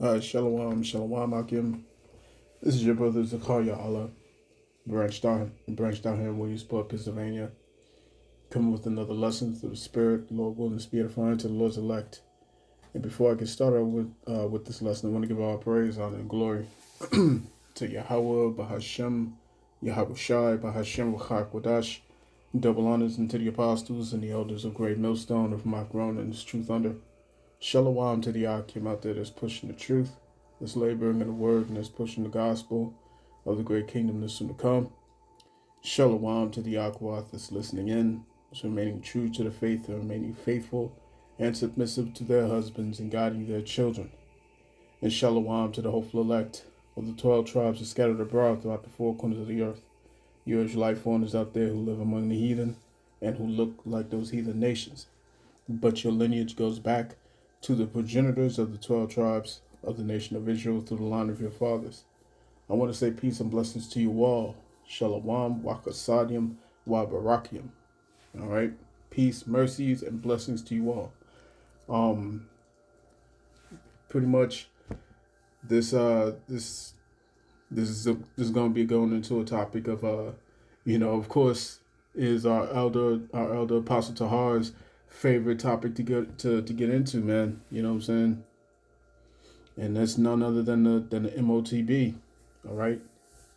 Shalom, Akim. This is your brother Zakaria Allah, branched out here in Williamsport, Pennsylvania, coming with another lesson through the Spirit, the Lord willing, the Spirit of fire to the Lord's elect. And before I get started with this lesson, I want to give all praise, honor, and glory to Yahweh, Bahashem, Yahweh Shai, Bahashem, Wachak, Wadash. Double honors unto the apostles and the elders of Great Millstone of my ground and his truth under. Shalom to the Akim out there that's pushing the truth, that's laboring in the word, and that's pushing the gospel of the great kingdom that's soon to come. Shalom to the Akwath that's listening in, that's remaining true to the faith and remaining faithful and submissive to their husbands and guiding their children. And shalom to the hopeful elect of the 12 tribes that scattered abroad throughout the four corners of the earth. You Israelite foreigners out there who live among the heathen and who look like those heathen nations. But your lineage goes back to the progenitors of the 12 tribes of the nation of Israel through the line of your fathers. I want to say peace and blessings to you all. Shalom, Wakasadium, Wabarakium. All right. Peace, mercies, and blessings to you all. Pretty much this is going to be going into a topic of of course, is our elder Apostle Tahar's favorite topic to get into, man. You know what I'm saying? And that's none other than the MOTB. All right,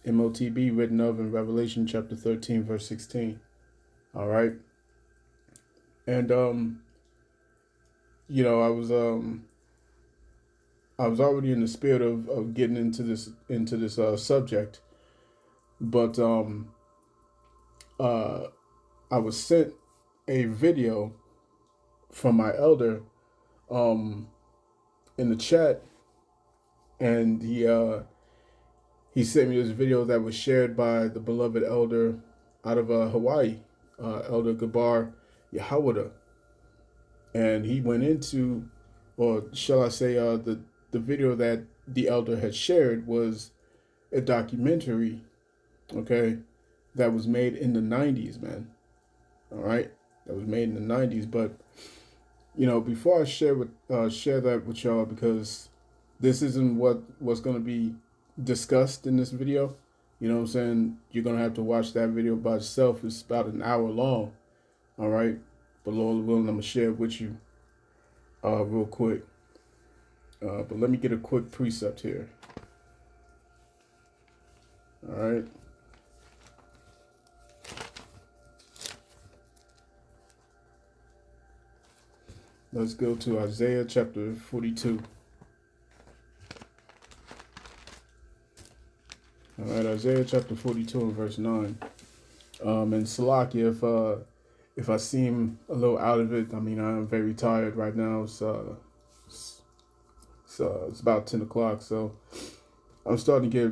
MOTB, written of in Revelation chapter 13 verse 16. All right, and I was already in the spirit of getting into this subject, but I was sent a video from my elder in the chat, and he sent me this video that was shared by the beloved elder out of Hawaii, Elder Gabar Yahawada, and he went into, or shall I say, the video that the elder had shared was a documentary, okay, that was made in the 90s, man. All right, that was made in the 90s. But before I share that with y'all, because this isn't what's going to be discussed in this video. You know what I'm saying? You're going to have to watch that video by itself. It's about an hour long. All right, but Lord willing, I'm going to share it with you real quick. But let me get a quick precept here. All right. Let's go to Isaiah chapter 42. All right, Isaiah chapter 42 and verse 9. And Salakia, if I seem a little out of it, I mean, I'm very tired right now. It's about 10 o'clock, so I'm starting to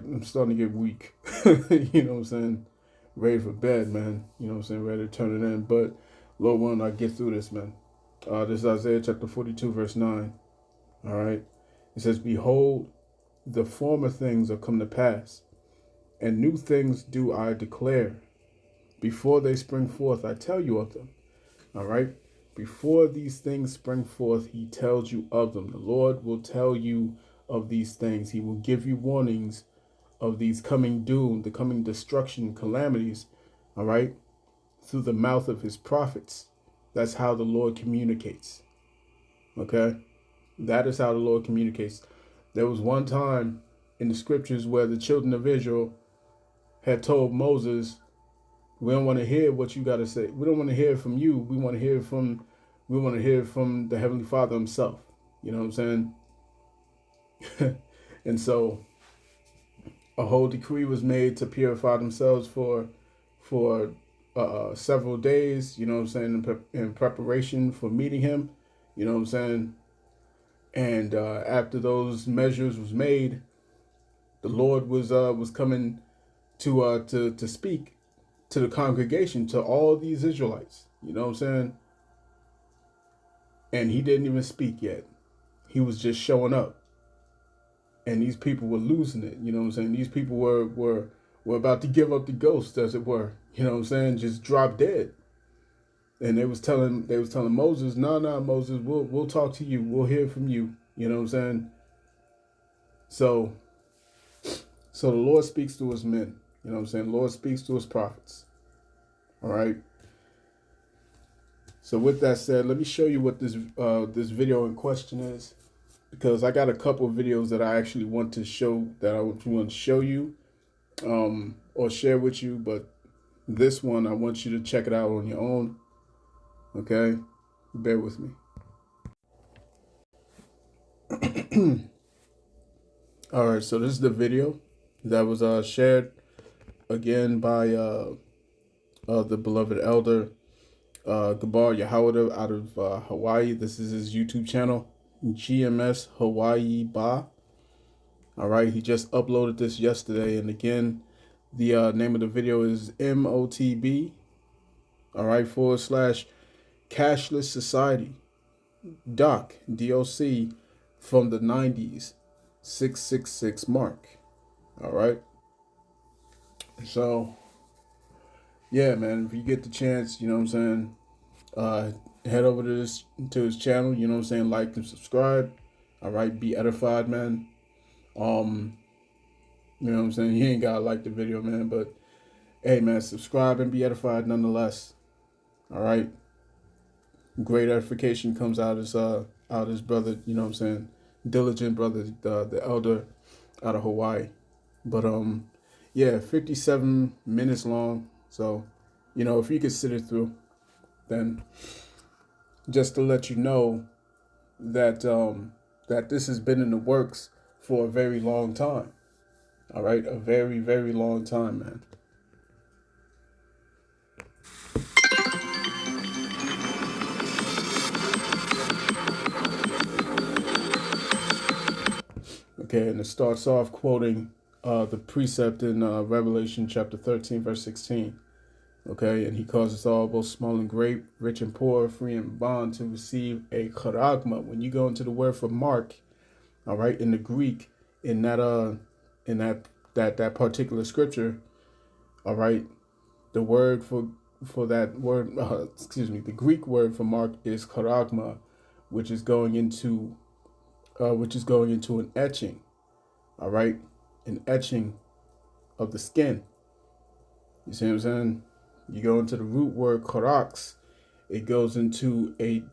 get weak. You know what I'm saying? Ready for bed, man. You know what I'm saying? Ready to turn it in. But Lord willing, I get through this, man. This is Isaiah chapter 42, verse 9. All right. It says, "Behold, the former things are come to pass, and new things do I declare. Before they spring forth, I tell you of them." All right. Before these things spring forth, he tells you of them. The Lord will tell you of these things. He will give you warnings of these coming doom, the coming destruction, calamities. All right. Through the mouth of his prophets. That's how the Lord communicates. Okay? That is how the Lord communicates. There was one time in the scriptures where the children of Israel had told Moses, "We don't want to hear what you got to say. We don't want to hear from you. We want to hear from the Heavenly Father himself." You know what I'm saying? And so a whole decree was made to purify themselves for several days, you know what I'm saying, in preparation for meeting him, you know what I'm saying. And after those measures was made, the Lord was coming to speak to the congregation, to all these Israelites, you know what I'm saying. And he didn't even speak yet. He was just showing up. And these people were losing it, you know what I'm saying. These people were about to give up the ghost, as it were, you know what I'm saying, just drop dead. And they was telling Moses, no, Moses, we'll talk to you. We'll hear from you. You know what I'm saying? So the Lord speaks to his men. You know what I'm saying? The Lord speaks to his prophets. All right. So with that said, let me show you what this video in question is, because I got a couple of videos that I actually want to show, that I want to show you or share with you, but this one I want you to check it out on your own. Okay, bear with me. All right, so this is the video that was shared again by the beloved elder Gabar Yahawada out of Hawaii. This is his YouTube channel, GMS Hawaii Ba. All right, he just uploaded this yesterday, and again, the name of the video is MOTB. All right, / Cashless Society DOC from the 90s 666 mark. All right. So yeah, man, if you get the chance, you know what I'm saying, head over to his channel, you know what I'm saying, like and subscribe. All right, be edified, man. You know what I'm saying, you ain't gotta like the video, man, but hey, man, subscribe and be edified nonetheless. All right. Great edification comes out of his brother, you know what I'm saying, diligent brother, the elder out of Hawaii. But yeah, 57 minutes long. So, you know, if you could sit it through, then just to let you know that that this has been in the works for a very long time. All right, a very, very long time, man. Okay, and it starts off quoting the precept in Revelation chapter 13, verse 16. Okay, and he causes all, both small and great, rich and poor, free and bond, to receive a charagma. When you go into the word for mark, all right, in the Greek, in that particular scripture, all right, the word for that word, the Greek word for mark is charagma, which is going into an etching. All right, an etching of the skin. You see what I'm saying? You go into the root word charax, it goes into an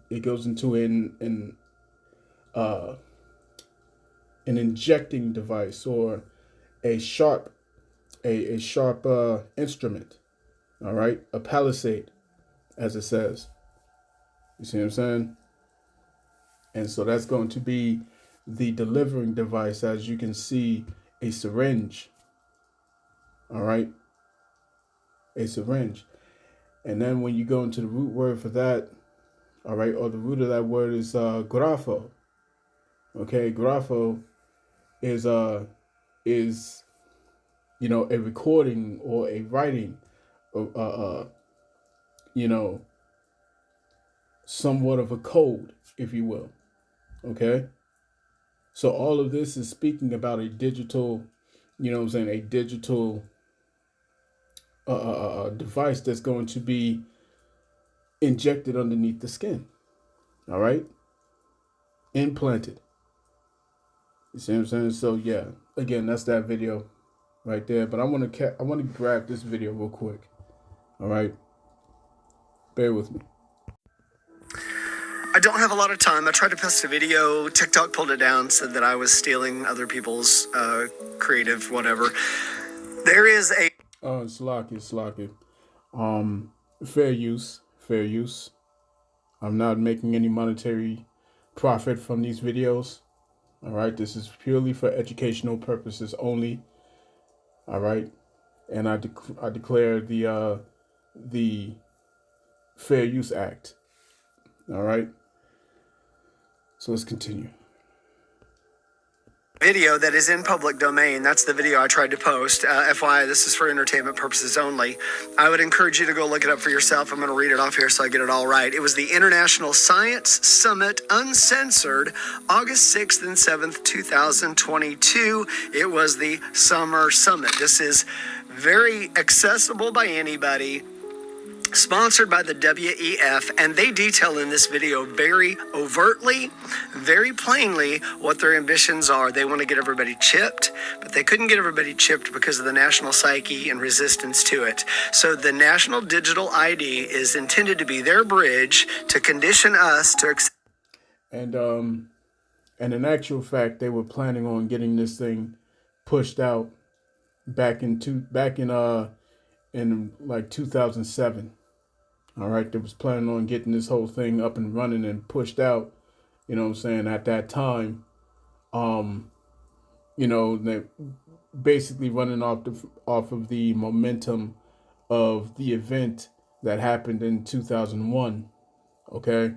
injecting device, or a sharp instrument. All right, a palisade, as it says. You see what I'm saying? And so that's going to be the delivering device, as you can see, a syringe. All right, a syringe. And then when you go into the root word for that, all right, or the root of that word is grapho. Okay, grapho is you know, a recording or a writing, you know, somewhat of a code, if you will. Okay, so all of this is speaking about a digital, you know what I'm saying, a digital device that's going to be injected underneath the skin. All right, implanted. You see what I'm saying? So yeah, again, that's that video right there. But I want to grab this video real quick. All right, bear with me. I don't have a lot of time. I tried to post a video. TikTok pulled it down, said that I was stealing other people's creative whatever. There is a... Oh, it's Slocky. Fair use. I'm not making any monetary profit from these videos. All right, this is purely for educational purposes only. All right, and I declare the Fair Use Act. All right, so let's continue. Video that is in public domain. That's the video I tried to post. FYI, this is for entertainment purposes only. I would encourage you to go look it up for yourself. I'm going to read it off here so I get it all right. It was the International Science Summit Uncensored, August 6th and 7th, 2022. It was the Summer Summit. This is very accessible by anybody. Sponsored by the WEF, and they detail in this video very overtly, very plainly what their ambitions are. They want to get everybody chipped, but they couldn't get everybody chipped because of the national psyche and resistance to it. So the National Digital ID is intended to be their bridge to condition us to accept. And in actual fact, they were planning on getting this thing pushed out in like 2007. All right, they was planning on getting this whole thing up and running and pushed out. You know what I'm saying? At that time, they basically running off of the momentum of the event that happened in 2001. Okay,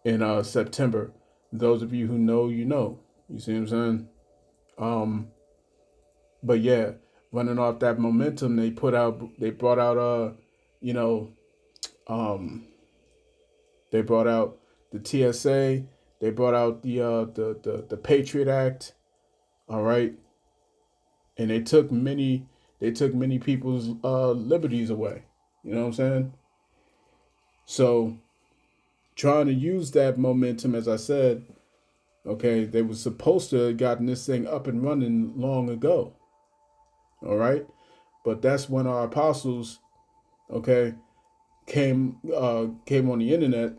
in September. Those of you who know, you know. You see what I'm saying? But yeah, running off that momentum, they brought out you know, they brought out the TSA, they brought out the Patriot Act, all right, and they took many people's liberties away. You know what I'm saying? So trying to use that momentum, as I said, okay, they were supposed to have gotten this thing up and running long ago. All right. But that's when our apostles, okay, came on the internet,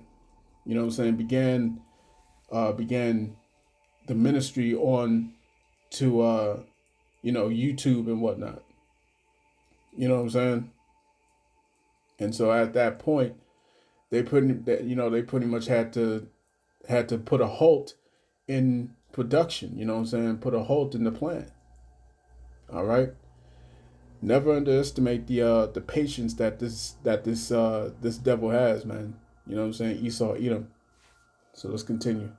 you know what I'm saying, began the ministry on to YouTube and whatnot. You know what I'm saying? And so at that point, they pretty much had to put a halt in production, you know what I'm saying? Put a halt in the plan. All right. Never underestimate the patience that this devil has, man. You know what I'm saying? Esau, Edom. So let's continue.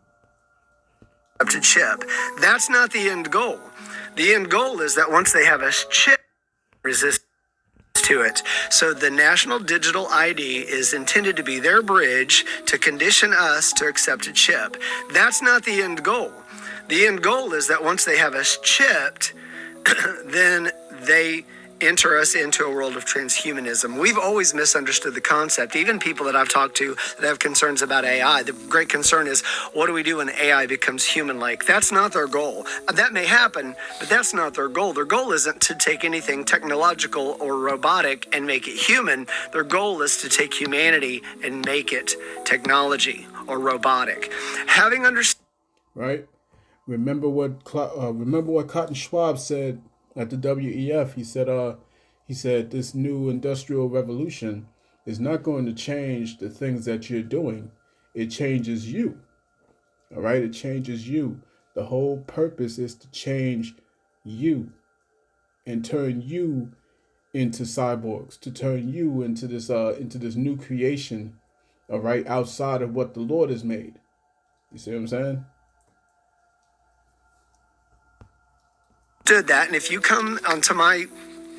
To chip. That's not the end goal. The end goal is that once they have a chip, resist to it. So the National Digital ID is intended to be their bridge to condition us to accept a chip. That's not the end goal. The end goal is that once they have us chipped, then they enter us into a world of transhumanism. We've always misunderstood the concept. Even people that I've talked to that have concerns about AI, the great concern is, what do we do when AI becomes human-like? That's not their goal. That may happen, but that's not their goal. Their goal isn't to take anything technological or robotic and make it human. Their goal is to take humanity and make it technology or robotic. Having understood, right? Remember what Cotton Schwab said at the WEF. He said this new industrial revolution is not going to change the things that you're doing. It changes you. All right, it changes you. The whole purpose is to change you and turn you into cyborgs, to turn you into this new creation, all right, outside of what the Lord has made. You see what I'm saying? that, and if you come onto my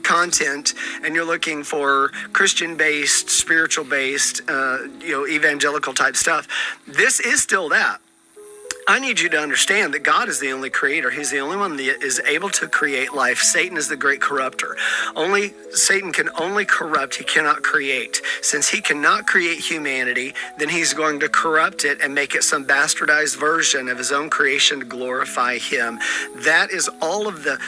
content and you're looking for Christian-based, spiritual-based, evangelical type stuff, this is still that. I need you to understand that God is the only creator. He's the only one that is able to create life. Satan is the great corrupter. Satan can only corrupt. He cannot create. Since he cannot create humanity, then he's going to corrupt it and make it some bastardized version of his own creation to glorify him. That is all of the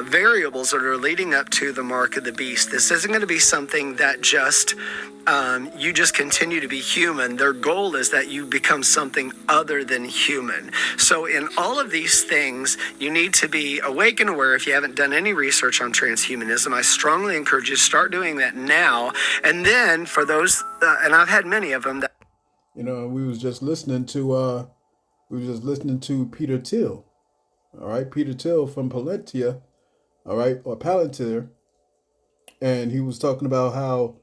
variables that are leading up to the mark of the beast. This isn't going to be something that you just continue to be human. Their goal is that you become something other than human. So in all of these things, you need to be awake and aware. If you haven't done any research on transhumanism, I strongly encourage you to start doing that now. And then for those, and I've had many of them that, we was just listening to Peter Thiel. All right, Peter Thiel from Palantir, all right, or Palantir, and he was talking about how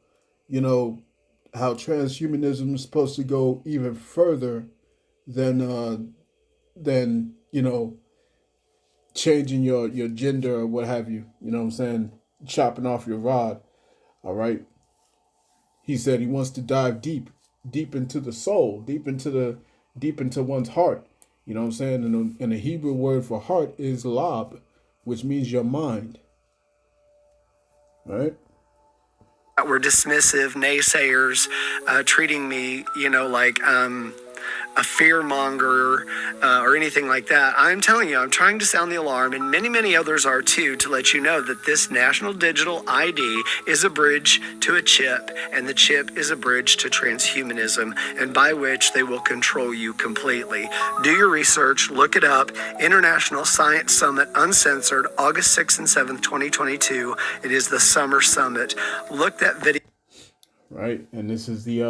transhumanism is supposed to go even further than changing your gender or what have you. You know what I'm saying? Chopping off your rod. All right. He said he wants to dive deep into the soul, deep into one's heart. You know what I'm saying? And the Hebrew word for heart is lab, which means your mind. All right. were dismissive, naysayers, treating me, like a fear monger or anything like that. I'm telling you, I'm trying to sound the alarm, and many, many others are too, to let you know that this National Digital ID is a bridge to a chip, and the chip is a bridge to transhumanism, and by which they will control you completely. Do your research, look it up. International Science Summit Uncensored, August 6th and 7th, 2022. It is the summer summit. Look that video. Right, and this is the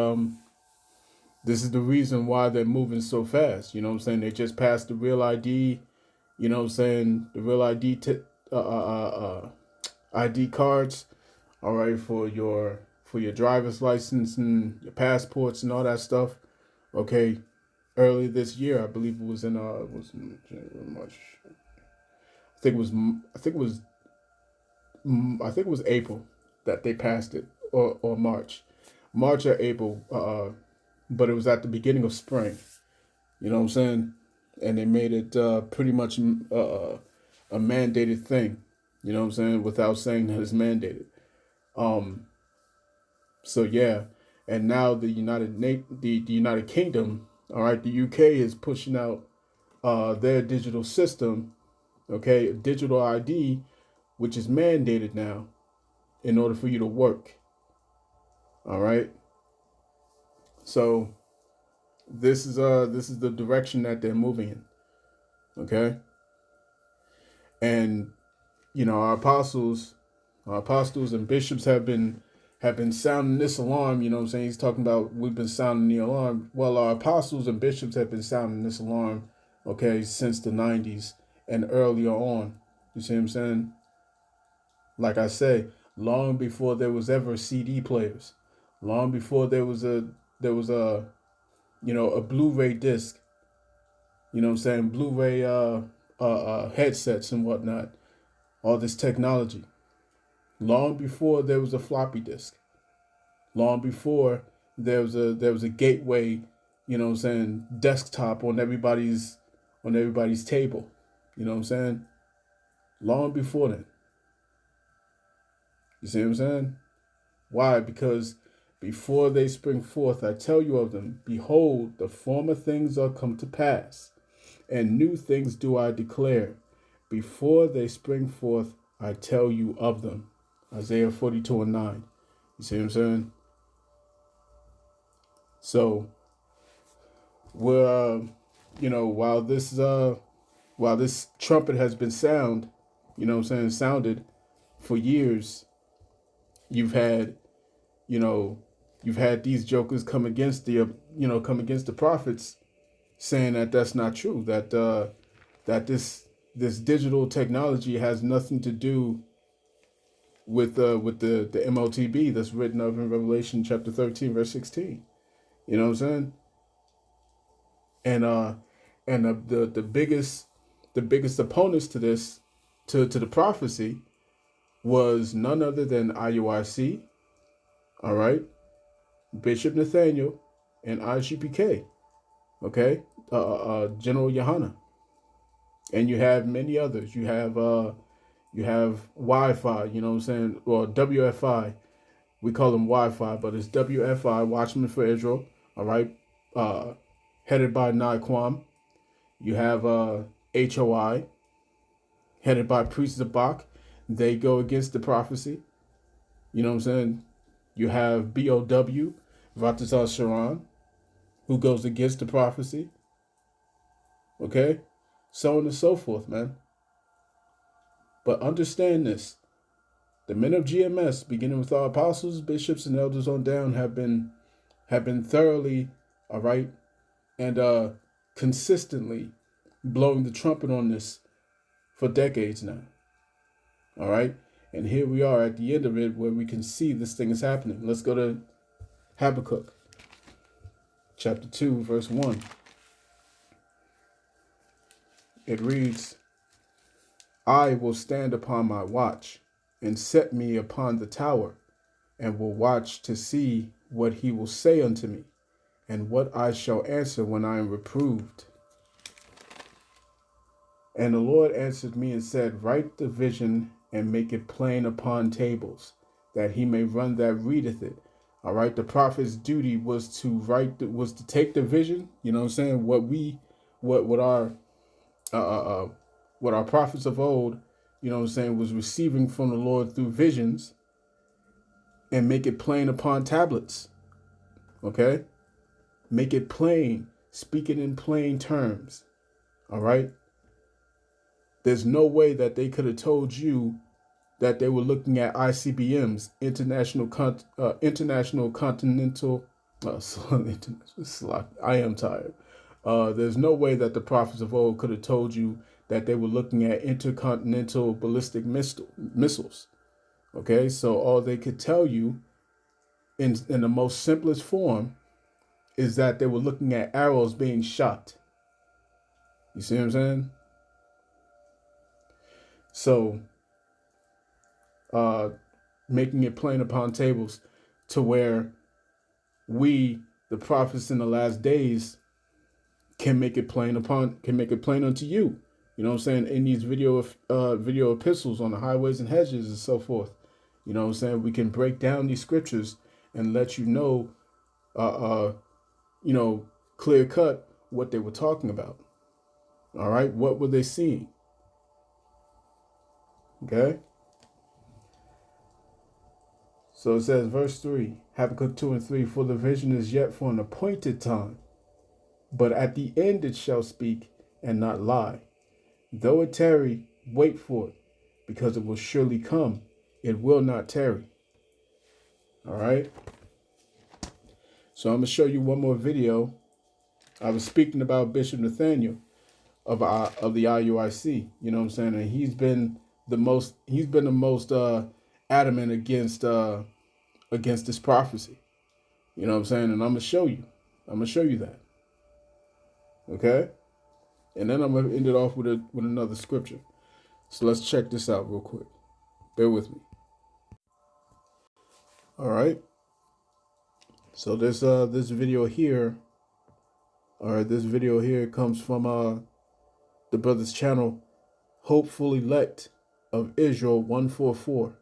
reason why they're moving so fast. You know what I'm saying? They just passed the real ID. You know what I'm saying? The real ID ID cards. All right, for your driver's license and your passports and all that stuff. Okay, early this year, I believe it was in March. I think it was April that they passed it, or March or April. But it was at the beginning of spring. You know what I'm saying? And they made it pretty much a mandated thing. You know what I'm saying? Without saying that it's mandated. So yeah, and now the United Kingdom, all right, the UK is pushing out their digital system, okay, digital ID, which is mandated now in order for you to work. All right. So this is the direction that they're moving in. Okay. And you know, our apostles and bishops have been sounding this alarm. You know what I'm saying? He's talking about we've been sounding the alarm. Well, our apostles and bishops have been sounding this alarm, okay, since the 90s and earlier on. You see what I'm saying? Like I say, long before there was ever CD players, long before there was a a Blu-ray disc. You know what I'm saying? Blu-ray headsets and whatnot. All this technology. Long before there was a floppy disk. Long before there was a gateway, you know what I'm saying, desktop on everybody's table. You know what I'm saying? Long before then. You see what I'm saying? Why? Because before they spring forth, I tell you of them, behold, the former things are come to pass, and new things do I declare. Before they spring forth, I tell you of them. Isaiah 42:9. You see what I'm saying? So we're while this trumpet has been sounded for years, you've had these jokers come against the prophets, saying that that's not true, that this digital technology has nothing to do with the MOTB that's written of in Revelation chapter 13 verse 16. You know what I'm saying? And the biggest opponents to this, to the prophecy, was none other than IUIC, all right, Bishop Nathaniel, and IGPK, okay, General Yohana, and you have many others. You have Wi-Fi, you know what I'm saying, or WFI. We call them Wi-Fi, but it's WFI, Watchmen for Israel, all right, headed by Naquam. You have HOI, headed by Priest Zabak. They go against the prophecy. You know what I'm saying? You have BOW, Vatazal Sharon, who goes against the prophecy. Okay? So on and so forth, man. But understand this. The men of GMS, beginning with our apostles, bishops, and elders on down, have been thoroughly, all right, and consistently blowing the trumpet on this for decades now. All right? And here we are at the end of it, where we can see this thing is happening. Let's go to Habakkuk chapter 2, verse 1. It reads, I will stand upon my watch and set me upon the tower, and will watch to see what he will say unto me, and what I shall answer when I am reproved. And the Lord answered me and said, write the vision and make it plain upon tables, that he may run that readeth it. All right, the prophet's duty was to take the vision. You know what I'm saying? What our prophets of old, you know what I'm saying, was receiving from the Lord through visions, and make it plain upon tablets. Okay, make it plain, speak it in plain terms. All right. There's no way that they could have told you that they were looking at ICBMs, international continental. I am tired. There's no way that the prophets of old could have told you that they were looking at intercontinental ballistic missiles. Okay, so all they could tell you in the most simplest form is that they were looking at arrows being shot. You see what I'm saying? So, making it plain upon tables to where we, the prophets in the last days, can make it plain unto you. You know what I'm saying? In these video epistles on the highways and hedges and so forth. You know what I'm saying? We can break down these scriptures and let you know, clear cut what they were talking about. All right. What were they seeing? Okay. So it says, verse 3, Habakkuk 2 and 3, for the vision is yet for an appointed time, but at the end it shall speak and not lie. Though it tarry, wait for it, because it will surely come. It will not tarry. All right. So I'm going to show you one more video. I was speaking about Bishop Nathaniel of the IUIC. You know what I'm saying? And he's been the most adamant against this prophecy. You know what I'm saying? And I'm going to show you. That. Okay? And then I'm going to end it off with another scripture. So let's check this out real quick. Bear with me. All right. So this video here, comes from the brother's channel, Hopeful Elect of Israel 144.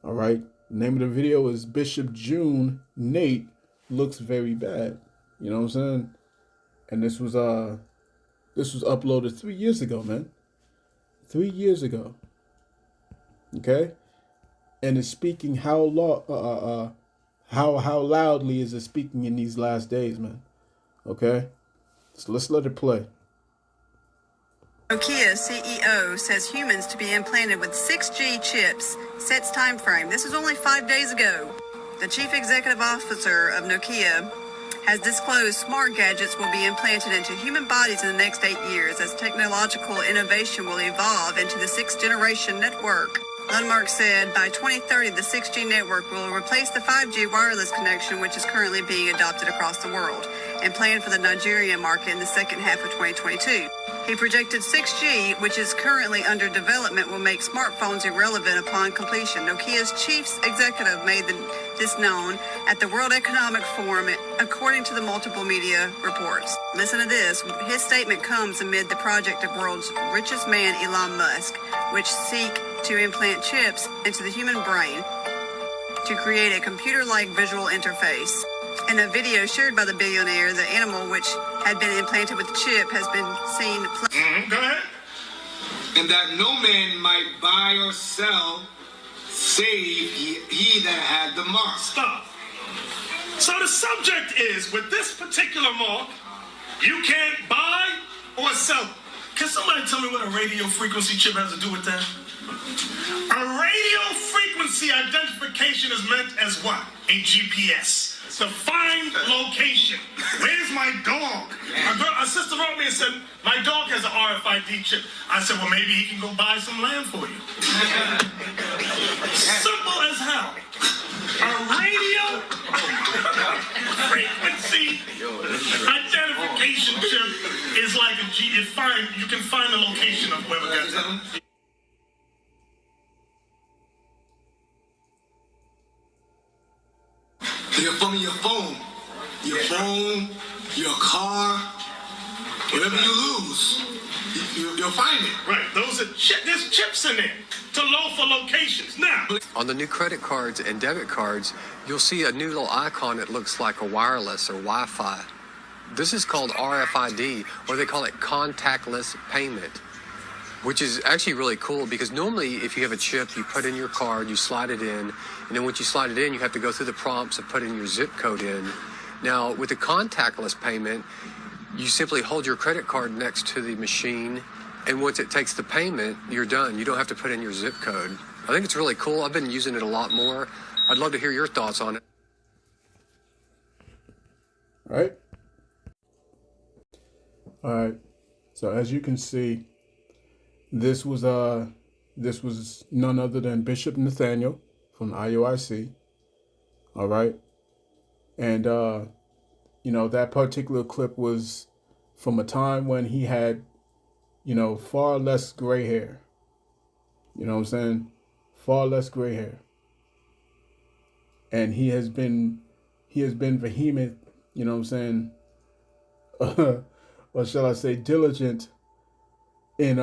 All right. The name of the video is Bishop June Nate Looks Very Bad. You know what I'm saying? And this was uploaded 3 years ago, man. 3 years ago. Okay? And it's speaking how loudly is it speaking in these last days, man? Okay? So let's let it play. Nokia CEO says humans to be implanted with 6G chips, sets time frame. This is only 5 days ago. The chief executive officer of Nokia has disclosed smart gadgets will be implanted into human bodies in the next 8 years as technological innovation will evolve into the 6th generation network. Lundmark said by 2030, the 6G network will replace the 5G wireless connection, which is currently being adopted across the world, and planned for the Nigerian market in the second half of 2022. He projected 6G, which is currently under development, will make smartphones irrelevant upon completion. Nokia's chief executive made this known at the World Economic Forum, according to the multiple media reports. Listen to this. His statement comes amid the project of world's richest man, Elon Musk, which seek to implant chips into the human brain to create a computer-like visual interface. In a video shared by the billionaire, the animal, which had been implanted with the chip, has been seen. Go ahead. And that no man might buy or sell, save he that had the mark. Stop. So the subject is, with this particular mark, you can't buy or sell. Can somebody tell me what a radio frequency chip has to do with that? A radio frequency identification is meant as what? A GPS. To find location. Where's my dog? A sister wrote me and said, my dog has an RFID chip. I said, well, maybe he can go buy some land for you. Simple as hell. A radio frequency identification chip is like a G. You can find the location of whoever got that. From your phone, your car, whatever you lose, You'll find it. Right. Those are there's chips in there to load for locations. Now, On the new credit cards and debit cards, you'll see a new little icon that looks like a wireless or Wi-Fi. This is called RFID, or they call it contactless payment, which is actually really cool because normally if you have a chip, you put in your card, you slide it in, and then once you slide it in, you have to go through the prompts of putting your zip code in. Now, with the contactless payment, you simply hold your credit card next to the machine, and once it takes the payment, you're done. You don't have to put in your zip code. I think it's really cool. I've been using it a lot more. I'd love to hear your thoughts on it. Right? All right. So as you can see, this was none other than Bishop Nathaniel from IOIC. All right. And that particular clip was from a time when he had, far less gray hair. You know what I'm saying? Far less gray hair. And he has been vehement, you know what I'm saying? Or shall I say diligent in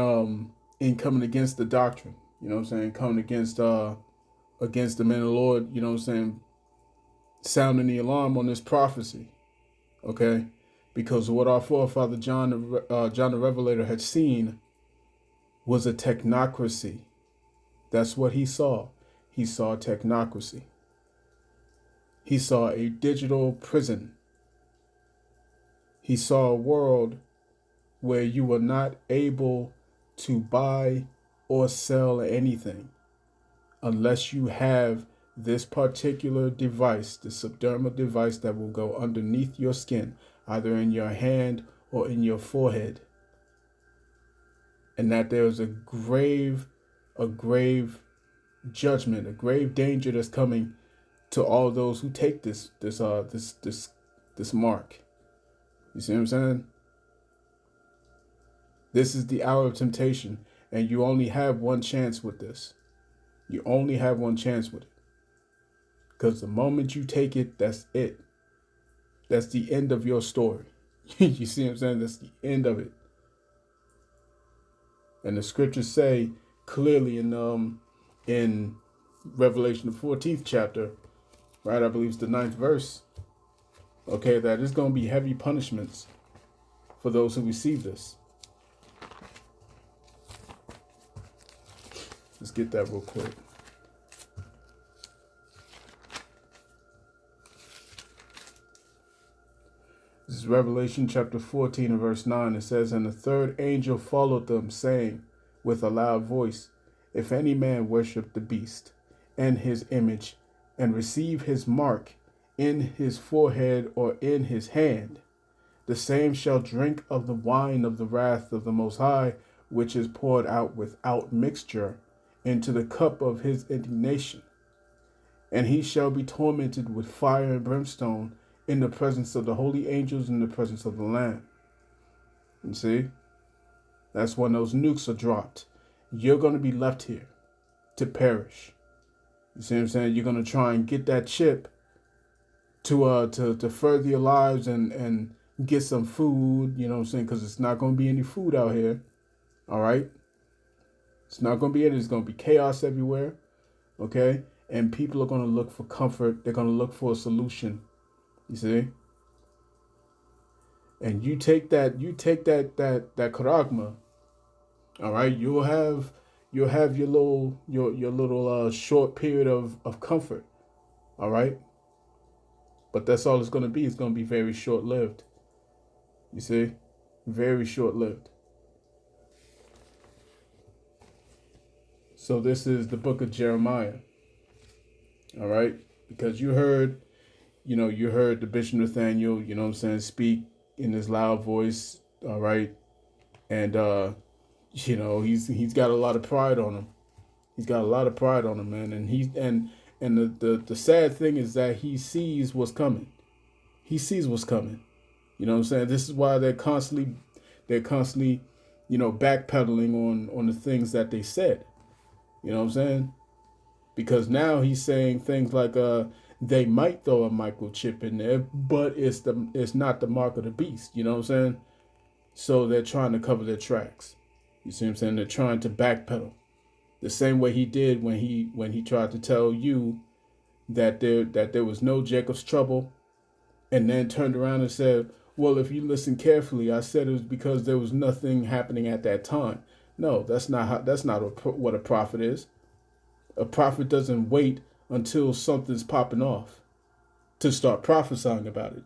coming against the doctrine, you know what I'm saying? Coming against the men of the Lord, you know what I'm saying? Sounding the alarm on this prophecy. Okay? Because what our forefather John the Revelator had seen was a technocracy. That's what he saw. He saw technocracy. He saw a digital prison. He saw a world where you were not able to buy or sell anything unless you have this particular device, the subdermal device that will go underneath your skin, either in your hand or in your forehead. And that there is a grave judgment, a grave danger that's coming to all those who take this mark. You see what I'm saying? This is the hour of temptation, and you only have one chance with this. You only have one chance with it. Because the moment you take it, that's it. That's the end of your story. You see what I'm saying? That's the end of it. And the scriptures say clearly in Revelation, the 14th chapter, right? I believe it's the 9th verse. Okay, that is going to be heavy punishments for those who receive this. Let's get that real quick. This is Revelation chapter 14 and verse 9. It says, "And the third angel followed them, saying with a loud voice, If any man worship the beast and his image, and receive his mark in his forehead or in his hand, the same shall drink of the wine of the wrath of the Most High, which is poured out without mixture into the cup of his indignation. And he shall be tormented with fire and brimstone in the presence of the holy angels, in the presence of the Lamb." You see? That's when those nukes are dropped. You're going to be left here to perish. You see what I'm saying? You're going to try and get that chip to further your lives and get some food, you know what I'm saying? Because it's not going to be any food out here. All right? It's not going to be it. There's going to be chaos everywhere. Okay? And people are going to look for comfort. They're going to look for a solution. You see? And you take that charagma. All right? You'll have your little short period of comfort. All right? But that's all it's going to be. It's going to be very short-lived. You see? Very short-lived. So this is the book of Jeremiah. All right? Because you heard the Bishop Nathaniel, you know what I'm saying, speak in his loud voice. All right? And, he's got a lot of pride on him. He's got a lot of pride on him, man. And the sad thing is that he sees what's coming. He sees what's coming. You know what I'm saying? This is why they're constantly, backpedaling on the things that they said. You know what I'm saying? Because now he's saying things like they might throw a microchip in there, but it's not the mark of the beast. You know what I'm saying? So they're trying to cover their tracks. You see what I'm saying? They're trying to backpedal. The same way he did when he tried to tell you that there was no Jacob's trouble, and then turned around and said, well, if you listen carefully, I said it was because there was nothing happening at that time. No, that's not what a prophet is. A prophet doesn't wait until something's popping off to start prophesying about it.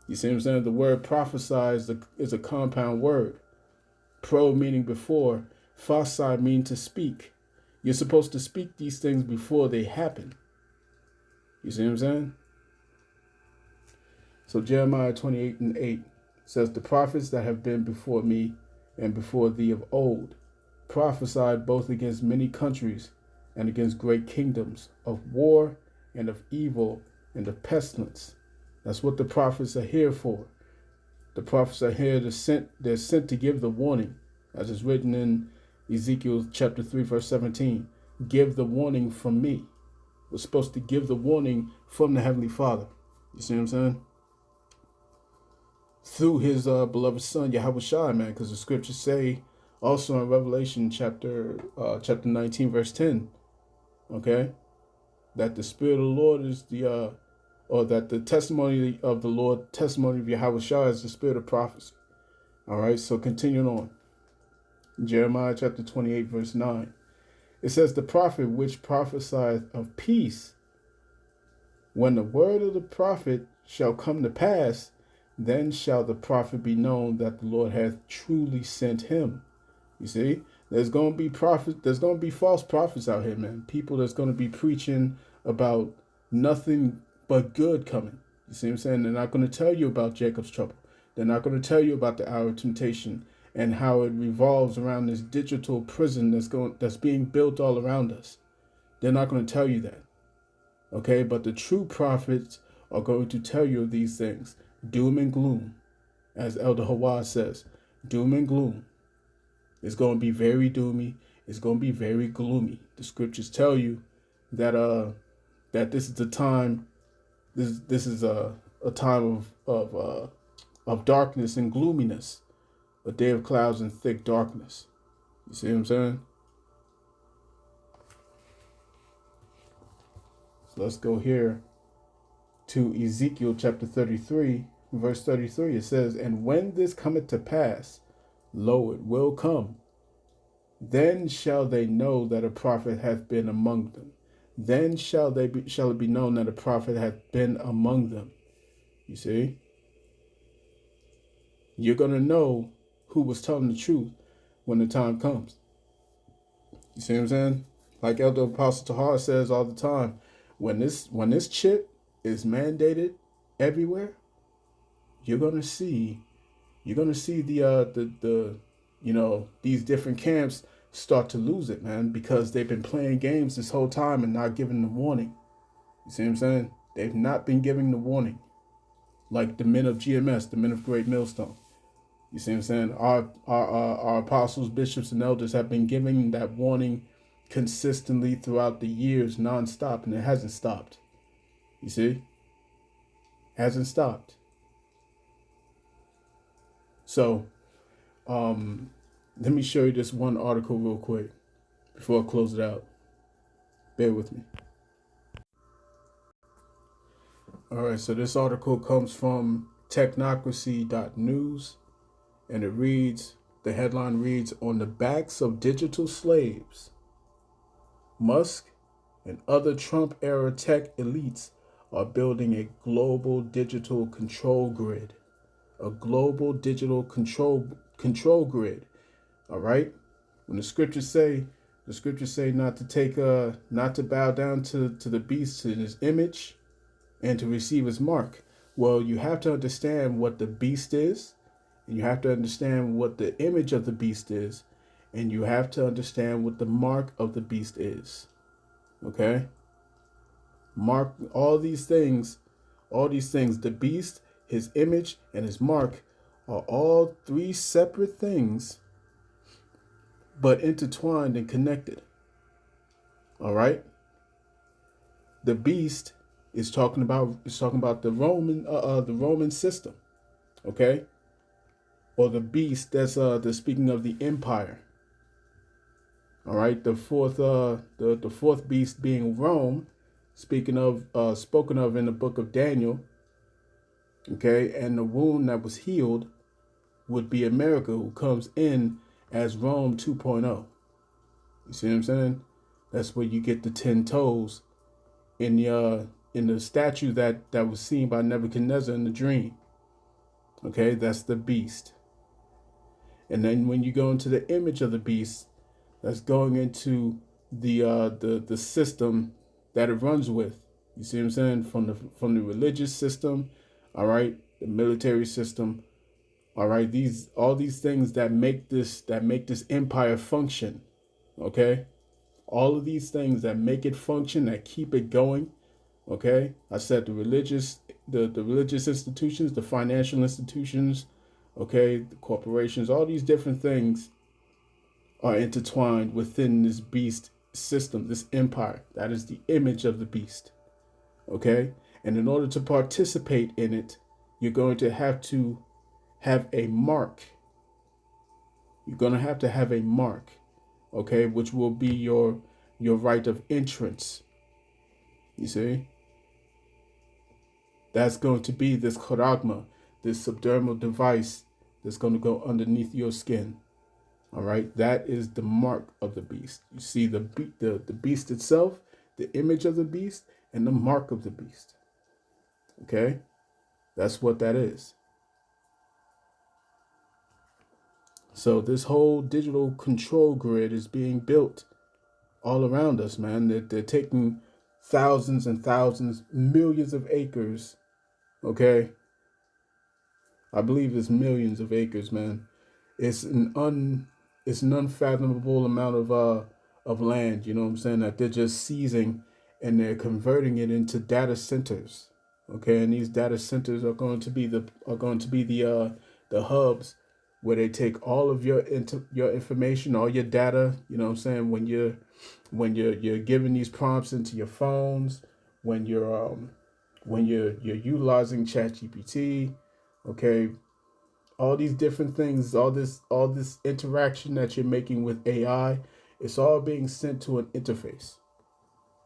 You see what I'm saying? The word prophesy is a compound word. Pro meaning before, phasi mean to speak. You're supposed to speak these things before they happen. You see what I'm saying? So Jeremiah 28:8 says, the prophets that have been before me and before thee of old prophesied both against many countries and against great kingdoms, of war and of evil and of pestilence. That's what the prophets are here for. The prophets are here they're sent to give the warning, as is written in Ezekiel chapter 3, verse 17. Give the warning from me. We're supposed to give the warning from the Heavenly Father. You see what I'm saying? Through his beloved son, Yahweh Shai, man, because the scriptures say also in Revelation chapter 19, verse 10, okay, that the Spirit of the Lord is or that the testimony of the Lord, testimony of Yahweh Shai is the spirit of prophecy. All right, so continuing on. Jeremiah chapter 28, verse 9. It says, the prophet which prophesieth of peace, when the word of the prophet shall come to pass, then shall the prophet be known that the Lord hath truly sent him. You see, there's going to be there's going to be false prophets out here, man. People that's going to be preaching about nothing but good coming. You see what I'm saying? They're not going to tell you about Jacob's trouble. They're not going to tell you about the hour of temptation and how it revolves around this digital prison that's being built all around us. They're not going to tell you that. Okay, but the true prophets are going to tell you of these things. Doom and gloom, as Elder Hawa says. Doom and gloom. It's going to be very doomy. It's going to be very gloomy. The scriptures tell you that that this is the time. This is a time of darkness and gloominess, a day of clouds and thick darkness. You see what I'm saying? So let's go here to Ezekiel chapter 33, verse 33. It says, and when this cometh to pass, lo, it will come. Then shall they know that a prophet hath been among them. Then shall it be known that a prophet hath been among them. You see? You're going to know who was telling the truth when the time comes. You see what I'm saying? Like Elder Apostle Tahar says all the time, when this chip is mandated everywhere, you're gonna see the these different camps start to lose it, man, because they've been playing games this whole time and not giving the warning. You see what I'm saying? They've not been giving the warning, like the men of GMS, the men of Great Millstone. You see what I'm saying? Our apostles, bishops, and elders have been giving that warning consistently throughout the years, nonstop, and it hasn't stopped. You see? Hasn't stopped. So, let me show you this one article real quick before I close it out. Bear with me. All right, so this article comes from technocracy.news, and the headline reads, on the backs of digital slaves, Musk and other Trump-era tech elites are building a global digital control grid. A global digital control grid. All right? When the scriptures say not to bow down to the beast, to his image, and to receive his mark. Well, you have to understand what the beast is, and you have to understand what the image of the beast is, and you have to understand what the mark of the beast is. Okay? Mark, all these things, the beast, his image, and his mark are all three separate things, but intertwined and connected. All right? The beast is talking about the Roman system. Okay? or the beast. That's speaking of the empire. All right, the fourth beast being Rome, spoken of in the book of Daniel. Okay, and the wound that was healed would be America, who comes in as Rome 2.0. You see what I'm saying? That's where you get the 10 toes in the statue that was seen by Nebuchadnezzar in the dream. Okay, that's the beast. And then when you go into the image of the beast, that's going into the system that it runs with. You see what I'm saying? From the religious system, all right, the military system, all right, all these things that make this empire function. Okay? All of these things that make it function, that keep it going. Okay? I said the religious institutions, the financial institutions, okay, the corporations, all these different things are intertwined within this beast system, this empire. That is the image of the beast. Okay? And in order to participate in it, you're going to have a mark. You're going to have a mark, okay, which will be your right of entrance. You see? That's going to be this charagma, this subdermal device that's going to go underneath your skin. All right, that is the mark of the beast. You see the beast itself, the image of the beast, and the mark of the beast. Okay, that's what that is. So this whole digital control grid is being built all around us, man. They're taking thousands and thousands, millions of acres. Okay, I believe it's millions of acres, man. It's an unfathomable amount of land, you know what I'm saying, that they're just seizing and they're converting it into data centers. Okay, and these data centers are going to be the hubs where they take all of your information, all your data, you know what I'm saying, when you're giving these prompts into your phones, when you're utilizing ChatGPT, okay, all these different things, all this interaction that you're making with AI, it's all being sent to an interface.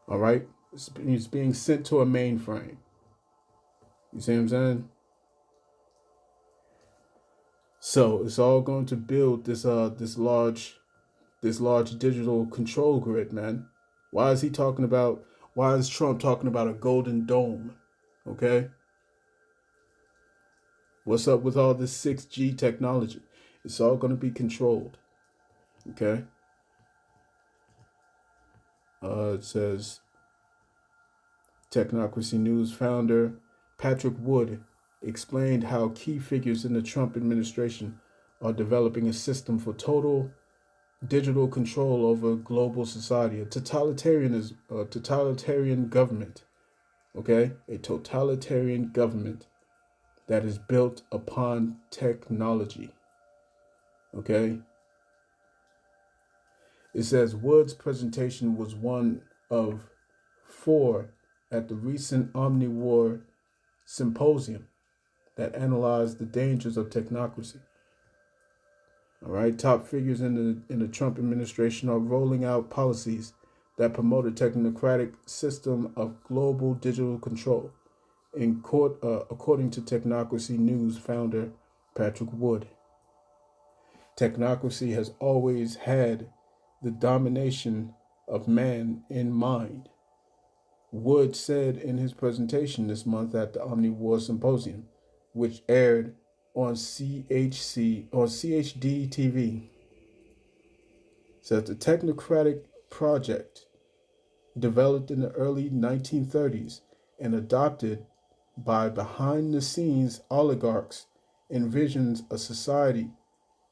All right, it's being sent to a mainframe. You see what I'm saying? So it's all going to build this large digital control grid, man. Why is Trump talking about a golden dome? Okay? What's up with all this 6G technology? It's all going to be controlled. Okay? It says Technocracy News founder Patrick Wood explained how key figures in the Trump administration are developing a system for total digital control over global society, a totalitarian government, okay? A totalitarian government that is built upon technology, okay? It says Wood's presentation was one of 4 at the recent Omni-War Symposium that analyzed the dangers of technocracy. All right, top figures in the Trump administration are rolling out policies that promote a technocratic system of global digital control, according to Technocracy News founder Patrick Wood. Technocracy has always had the domination of man in mind, Wood said in his presentation this month at the Omni-War Symposium, which aired on CHD TV. Says the technocratic project, developed in the early 1930s and adopted by behind-the-scenes oligarchs, envisions a society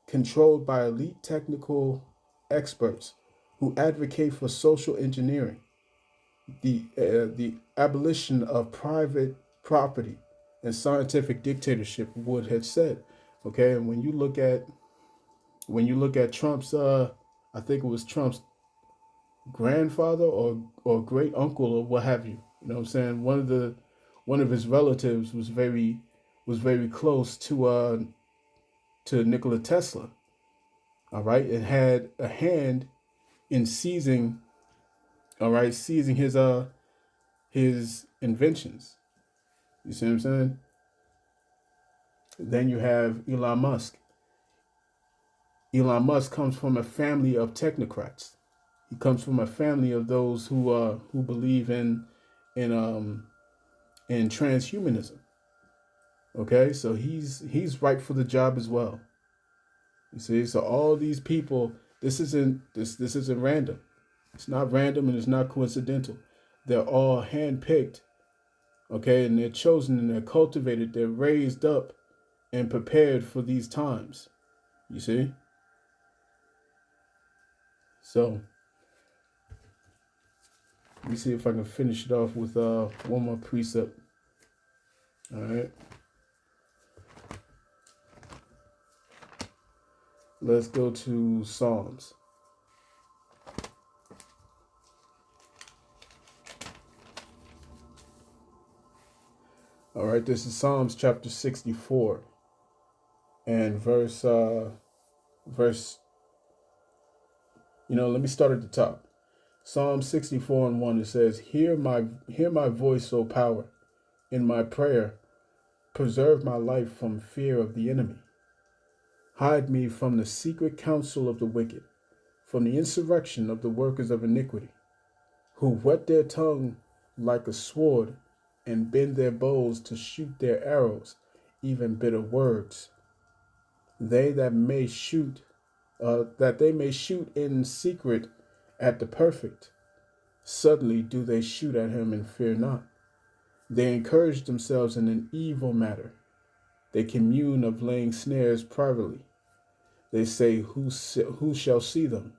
controlled by elite technical experts who advocate for social engineering, the abolition of private property, and scientific dictatorship, Wood had said. Okay, and when you look at Trump's, I think it was Trump's grandfather or great uncle or what have you. You know what I'm saying? One of his relatives was very close to to Nikola Tesla. All right, it had a hand in seizing, all right, seizing his inventions. You see what I'm saying? Then you have Elon Musk. Elon Musk comes from a family of technocrats. He comes from a family of those who believe in transhumanism. Okay, so he's right for the job as well. You see, so all these people, this isn't random. It's not random and it's not coincidental. They're all handpicked, okay, and they're chosen and they're cultivated, they're raised up and prepared for these times. You see? So let me see if I can finish it off with one more precept. All right. Let's go to Psalms. All right, this is Psalms chapter 64 and verse, let me start at the top. Psalm 64 and 1, it says, hear my voice, O power, in my prayer. Preserve my life from fear of the enemy. Hide me from the secret counsel of the wicked, from the insurrection of the workers of iniquity, who whet their tongue like a sword and bend their bows to shoot their arrows, even bitter words. They that may shoot, that they may shoot in secret at the perfect. Suddenly do they shoot at him and fear not. They encourage themselves in an evil matter. They commune of laying snares privately. They say, who shall see them?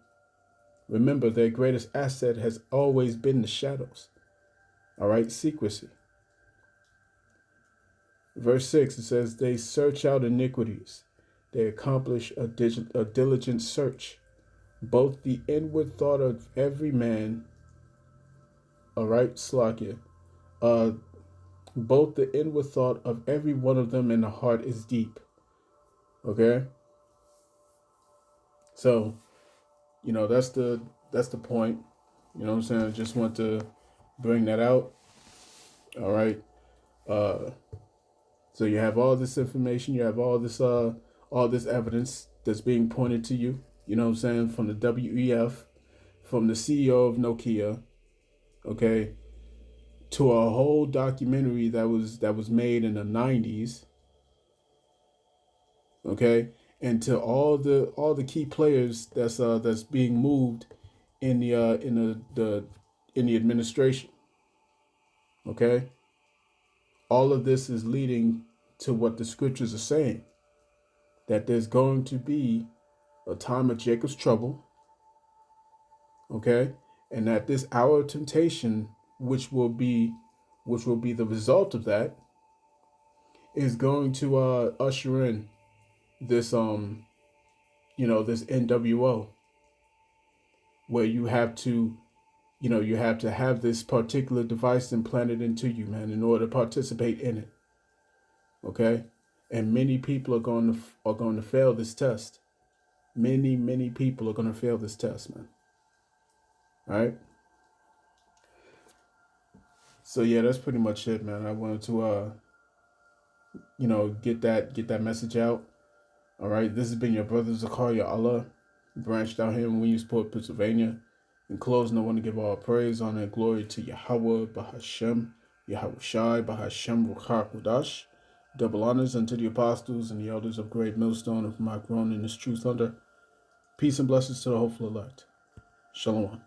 Remember, their greatest asset has always been the shadows. All right, secrecy. Verse 6, it says, they search out iniquities. They accomplish a diligent search. Both the inward thought of every man, all right, Slakia, both the inward thought of every one of them in the heart is deep. Okay? So, that's the point. You know what I'm saying? I just want to bring that out. All right. So you have all this information, you have all this evidence that's being pointed to you, you know what I'm saying, from the WEF, from the CEO of Nokia, okay, to a whole documentary that was made in the 90s, okay, and to all the key players that's being moved in the administration, okay. All of this is leading to what the scriptures are saying, that there's going to be a time of Jacob's trouble, okay, and that this hour of temptation, which will be the result of that, is going to usher in this this NWO, where you have to have this particular device implanted into you, man, in order to participate in it. Okay, and many people are going to fail this test. Many people are going to fail this test, man. All right. So yeah, that's pretty much it, man. I wanted to get that message out. All right. This has been your brother Zakaria Allah, branched out here in Williamsport, Pennsylvania. In closing, I want to give all praise, honor, and glory to Yahweh, Bahashem, Yahweh Shai, Bahashem, Ruchak, Wadash. Double honors unto the apostles and the elders of Great Millstone of my grown in this true thunder. Peace and blessings to the hopeful elect. Shalom.